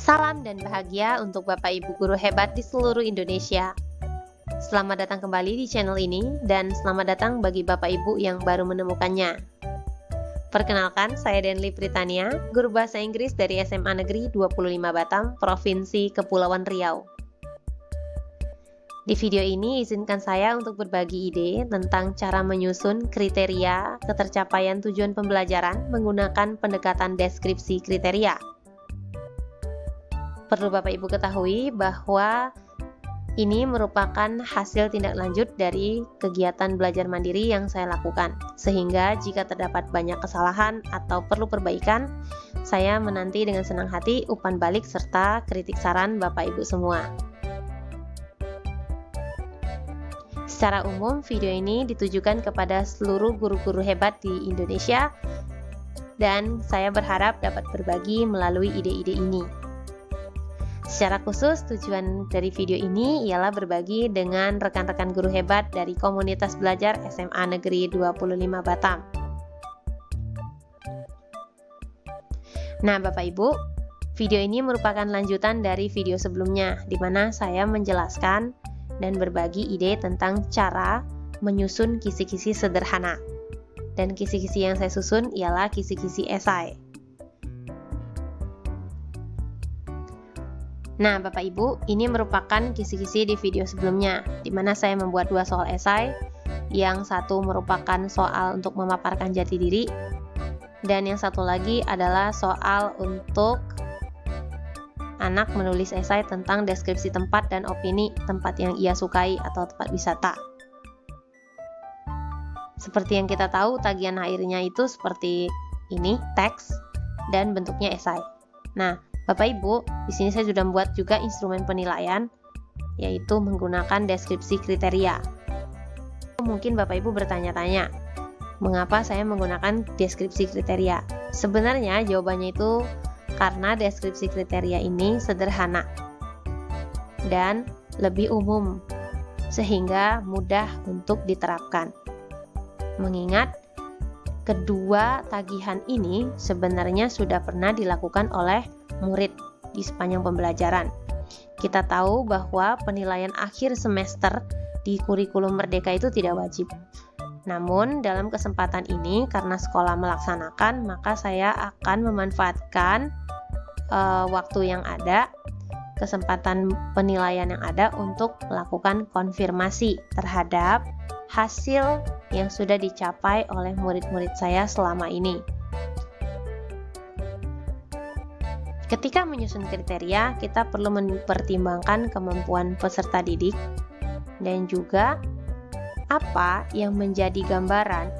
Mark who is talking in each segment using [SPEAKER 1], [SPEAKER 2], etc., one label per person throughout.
[SPEAKER 1] Salam dan bahagia untuk Bapak Ibu guru hebat di seluruh Indonesia. Selamat datang kembali di channel ini dan selamat datang bagi Bapak Ibu yang baru menemukannya. Perkenalkan, saya Denli Pritania, guru bahasa Inggris dari SMA Negeri 25 Batam, Provinsi Kepulauan Riau. Di video ini izinkan saya untuk berbagi ide tentang cara menyusun kriteria ketercapaian tujuan pembelajaran menggunakan pendekatan deskripsi kriteria. Perlu Bapak Ibu ketahui bahwa ini merupakan hasil tindak lanjut dari kegiatan belajar mandiri yang saya lakukan. Sehingga jika terdapat banyak kesalahan atau perlu perbaikan, saya menanti dengan senang hati umpan balik serta kritik saran Bapak Ibu semua. Secara umum, video ini ditujukan kepada seluruh guru-guru hebat di Indonesia dan saya berharap dapat berbagi melalui ide-ide ini. Secara khusus, tujuan dari video ini ialah berbagi dengan rekan-rekan guru hebat dari komunitas belajar SMA Negeri 25 Batam. Nah, Bapak Ibu, video ini merupakan lanjutan dari video sebelumnya, di mana saya menjelaskan dan berbagi ide tentang cara menyusun kisi-kisi sederhana. Dan kisi-kisi yang saya susun ialah kisi-kisi esai. Nah, Bapak Ibu, ini merupakan kisi-kisi di video sebelumnya, di mana saya membuat dua soal esai. Yang satu merupakan soal untuk memaparkan jati diri, dan yang satu lagi adalah soal untuk anak menulis esai tentang deskripsi tempat dan opini tempat yang ia sukai atau tempat wisata. Seperti yang kita tahu, tagihan akhirnya itu seperti ini, teks, dan bentuknya esai. Nah, Bapak Ibu, di sini saya sudah membuat juga instrumen penilaian, yaitu menggunakan deskripsi kriteria. Mungkin Bapak Ibu bertanya-tanya, mengapa saya menggunakan deskripsi kriteria? Sebenarnya jawabannya itu karena deskripsi kriteria ini sederhana dan lebih umum, sehingga mudah untuk diterapkan. Mengingat kedua tagihan ini sebenarnya sudah pernah dilakukan oleh murid di sepanjang pembelajaran. Kita tahu bahwa penilaian akhir semester di kurikulum Merdeka itu tidak wajib. Namun dalam kesempatan ini karena sekolah melaksanakan, maka saya akan memanfaatkan waktu yang ada, kesempatan penilaian yang ada untuk melakukan konfirmasi terhadap hasil yang sudah dicapai oleh murid-murid saya selama ini. Ketika menyusun kriteria, kita perlu mempertimbangkan kemampuan peserta didik dan juga apa yang menjadi gambaran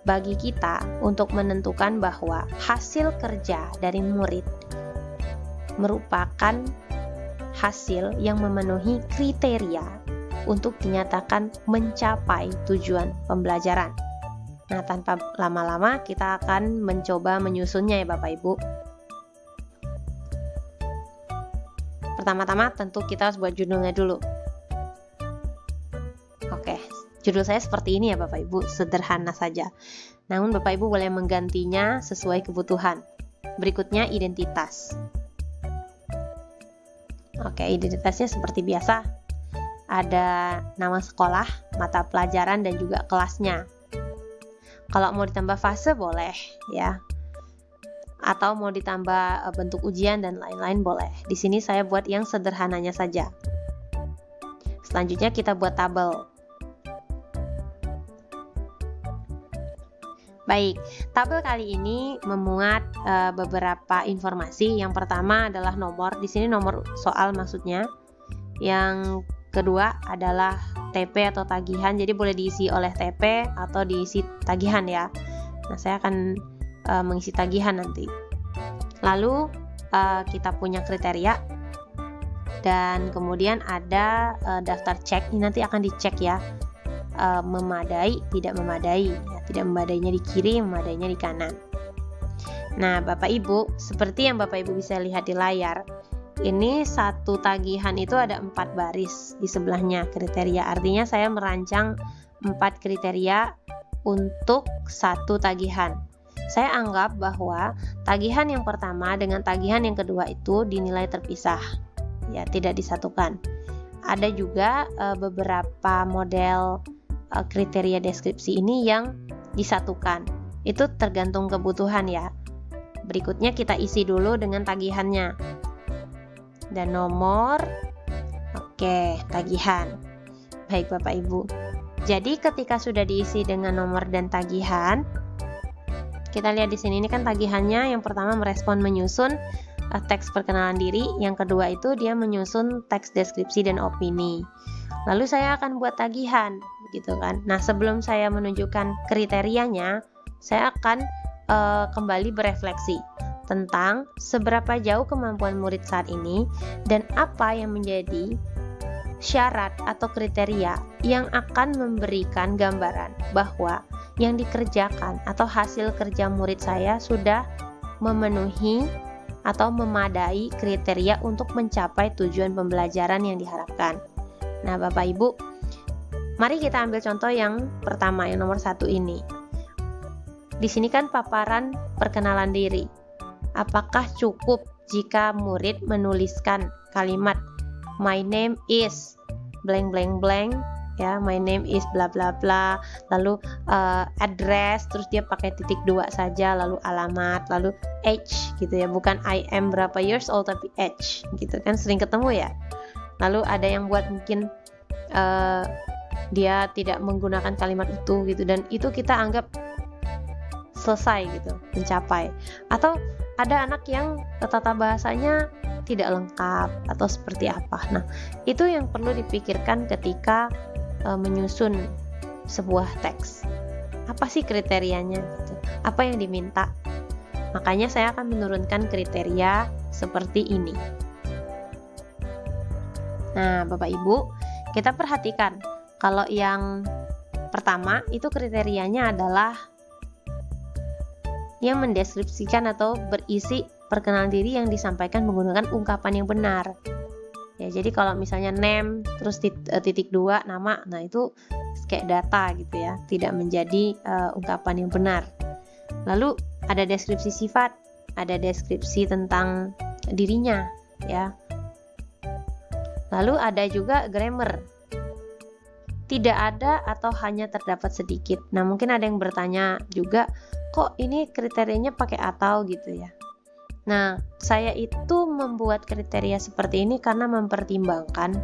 [SPEAKER 1] bagi kita untuk menentukan bahwa hasil kerja dari murid merupakan hasil yang memenuhi kriteria untuk dinyatakan mencapai tujuan pembelajaran. Nah, tanpa lama-lama kita akan mencoba menyusunnya ya Bapak Ibu. Pertama-tama tentu kita harus buat judulnya dulu. Oke, judul saya seperti ini ya Bapak Ibu, sederhana saja. Namun Bapak Ibu boleh menggantinya sesuai kebutuhan. Berikutnya identitas. Oke, identitasnya seperti biasa. Ada nama sekolah, mata pelajaran, dan juga kelasnya. Kalau mau ditambah fase boleh ya. Atau mau ditambah bentuk ujian dan lain-lain boleh. Di sini saya buat yang sederhananya saja. Selanjutnya kita buat tabel. Baik, tabel kali ini memuat beberapa informasi. Yang pertama adalah nomor. Di sini nomor soal maksudnya. Yang kedua adalah TP atau tagihan. Jadi boleh diisi oleh TP atau diisi tagihan ya. Nah, saya akan mengisi tagihan nanti. Lalu kita punya kriteria dan kemudian ada daftar cek. Ini nanti akan dicek ya, memadai, tidak memadai ya, tidak memadainya di kiri, memadainya di kanan. Nah Bapak Ibu, seperti yang Bapak Ibu bisa lihat di layar, ini satu tagihan itu ada 4 baris di sebelahnya kriteria. Artinya saya merancang 4 kriteria untuk satu tagihan. saya anggap bahwa tagihan yang pertama dengan tagihan yang kedua itu dinilai terpisah, ya, tidak disatukan. Ada juga beberapa model kriteria deskripsi ini yang disatukan. Itu tergantung kebutuhan ya. Berikutnya kita isi dulu dengan tagihannya. Dan nomor, oke, tagihan. Baik Bapak Ibu. Jadi ketika sudah diisi dengan nomor dan tagihan, kita lihat di sini, ini kan tagihannya yang pertama merespon menyusun teks perkenalan diri, yang kedua itu dia menyusun teks deskripsi dan opini. Lalu saya akan buat tagihan, gitu kan. Nah, sebelum saya menunjukkan kriterianya, saya akan kembali berefleksi tentang seberapa jauh kemampuan murid saat ini dan apa yang menjadi syarat atau kriteria yang akan memberikan gambaran bahwa yang dikerjakan atau hasil kerja murid saya sudah memenuhi atau memadai kriteria untuk mencapai tujuan pembelajaran yang diharapkan. Nah, Bapak Ibu, mari kita ambil contoh yang pertama, yang nomor 1 ini. Di sini kan paparan perkenalan diri. Apakah cukup jika murid menuliskan kalimat my name is blank blank blank, ya, my name is bla bla bla, lalu address, terus dia pakai titik 2 saja, lalu alamat, lalu age gitu ya, bukan I am berapa years old tapi age gitu kan, sering ketemu ya. Lalu ada yang buat mungkin dia tidak menggunakan kalimat itu gitu, dan itu kita anggap selesai gitu, mencapai. Atau ada anak yang tata bahasanya tidak lengkap atau seperti apa. Nah, itu yang perlu dipikirkan ketika menyusun sebuah teks. Apa sih kriterianya gitu? Apa yang diminta? Makanya saya akan menurunkan kriteria seperti ini. Nah, Bapak Ibu, kita perhatikan kalau yang pertama itu kriterianya adalah yang mendeskripsikan atau berisi perkenalan diri yang disampaikan menggunakan ungkapan yang benar. Ya, jadi kalau misalnya name terus titik 2 nama, nah itu kayak data gitu ya, tidak menjadi ungkapan yang benar. Lalu ada deskripsi sifat, ada deskripsi tentang dirinya, ya. Lalu ada juga grammar. Tidak ada atau hanya terdapat sedikit. Nah, mungkin ada yang bertanya juga, kok ini kriterianya pakai atau gitu ya. Nah, saya itu membuat kriteria seperti ini karena mempertimbangkan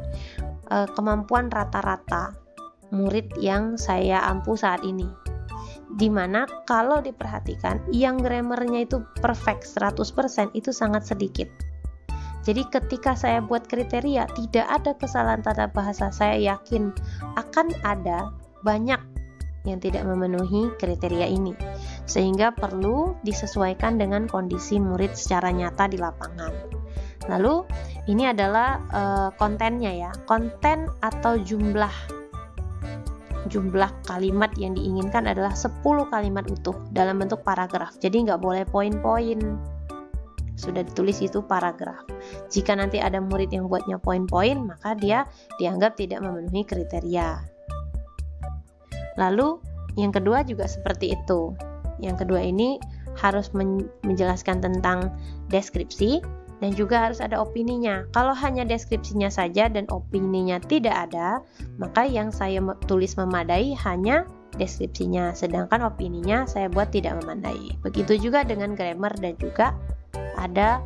[SPEAKER 1] kemampuan rata-rata murid yang saya ampu saat ini. Dimana kalau diperhatikan, yang grammarnya itu perfect 100% itu sangat sedikit. Jadi ketika saya buat kriteria, tidak ada kesalahan tata bahasa, saya yakin akan ada banyak yang tidak memenuhi kriteria ini. Sehingga perlu disesuaikan dengan kondisi murid secara nyata di lapangan. Lalu ini adalah kontennya ya, konten atau jumlah kalimat yang diinginkan adalah 10 kalimat utuh dalam bentuk paragraf. Jadi nggak boleh poin-poin. Sudah ditulis itu paragraf. Jika nanti ada murid yang buatnya poin-poin, maka dia dianggap tidak memenuhi kriteria. Lalu yang kedua juga seperti itu. Yang kedua ini harus menjelaskan tentang deskripsi dan juga harus ada opininya. Kalau hanya deskripsinya saja dan opininya tidak ada, maka yang saya tulis memadai hanya deskripsinya, sedangkan opininya saya buat tidak memadai. Begitu juga dengan grammar dan juga ada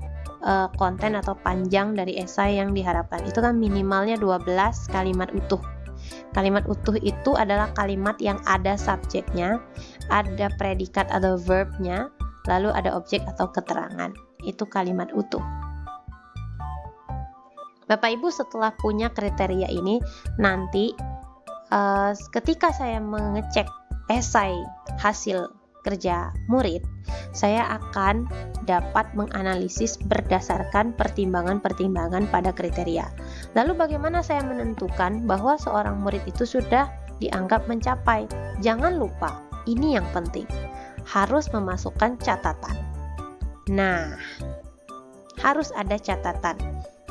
[SPEAKER 1] konten atau panjang dari esai yang diharapkan. Itu kan minimalnya 12 kalimat utuh. Kalimat utuh itu adalah kalimat yang ada subjeknya, ada predikat atau verbnya, lalu ada objek atau keterangan. Itu kalimat utuh. Bapak Ibu setelah punya kriteria ini, nanti ketika saya mengecek esai hasil kerja murid, saya akan dapat menganalisis berdasarkan pertimbangan-pertimbangan pada kriteria. Lalu bagaimana saya menentukan bahwa seorang murid itu sudah dianggap mencapai? Jangan lupa, ini yang penting, harus memasukkan catatan. Nah, harus ada catatan.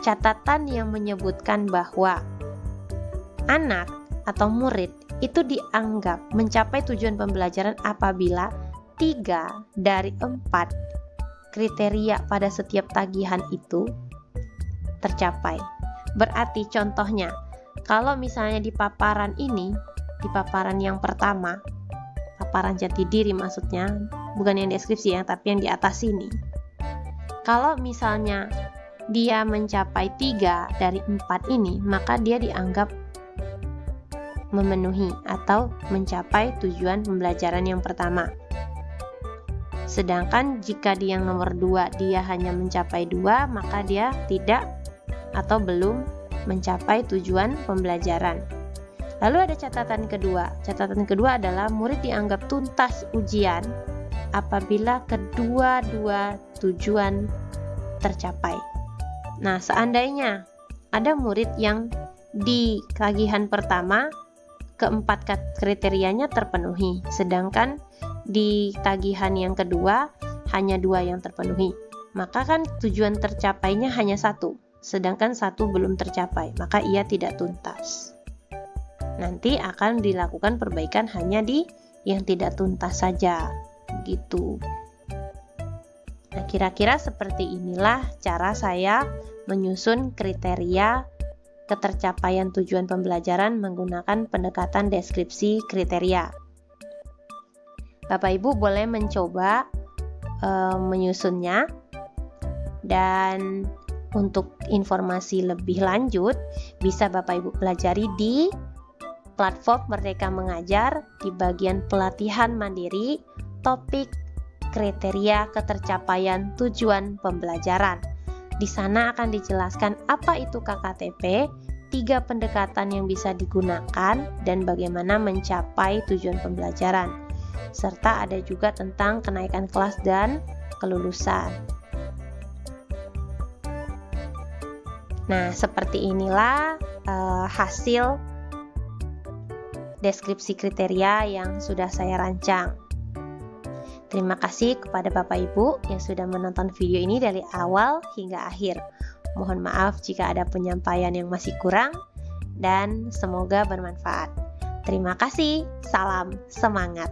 [SPEAKER 1] Catatan yang menyebutkan bahwa anak atau murid itu dianggap mencapai tujuan pembelajaran apabila 3 dari 4 kriteria pada setiap tagihan itu tercapai. Berarti contohnya, kalau misalnya di paparan ini, di paparan yang pertama, paparan jati diri maksudnya, bukan yang deskripsi ya, tapi yang di atas ini. Kalau misalnya dia mencapai 3 dari 4 ini, maka dia dianggap memenuhi atau mencapai tujuan pembelajaran yang pertama. Sedangkan jika di yang nomor 2 dia hanya mencapai 2, maka dia tidak atau belum mencapai tujuan pembelajaran. Lalu ada catatan kedua. Catatan kedua adalah murid dianggap tuntas ujian apabila kedua-dua tujuan tercapai. Nah, seandainya ada murid yang di tagihan pertama keempat kriterianya terpenuhi, sedangkan di tagihan yang kedua hanya 2 yang terpenuhi, maka kan tujuan tercapainya hanya 1, sedangkan 1 belum tercapai, maka ia tidak tuntas. Nanti akan dilakukan perbaikan hanya di yang tidak tuntas saja, gitu. Nah, kira-kira seperti inilah cara saya menyusun kriteria ketercapaian tujuan pembelajaran menggunakan pendekatan deskripsi kriteria. Bapak Ibu boleh mencoba menyusunnya, dan untuk informasi lebih lanjut bisa Bapak Ibu pelajari di platform Merdeka Mengajar di bagian pelatihan mandiri topik kriteria ketercapaian tujuan pembelajaran. Di sana akan dijelaskan apa itu KKTP, 3 pendekatan yang bisa digunakan, dan bagaimana mencapai tujuan pembelajaran. Serta ada juga tentang kenaikan kelas dan kelulusan. Nah, seperti inilah hasil deskripsi kriteria yang sudah saya rancang. Terima kasih kepada Bapak Ibu yang sudah menonton video ini dari awal hingga akhir. Mohon maaf jika ada penyampaian yang masih kurang, dan semoga bermanfaat. Terima kasih, salam semangat.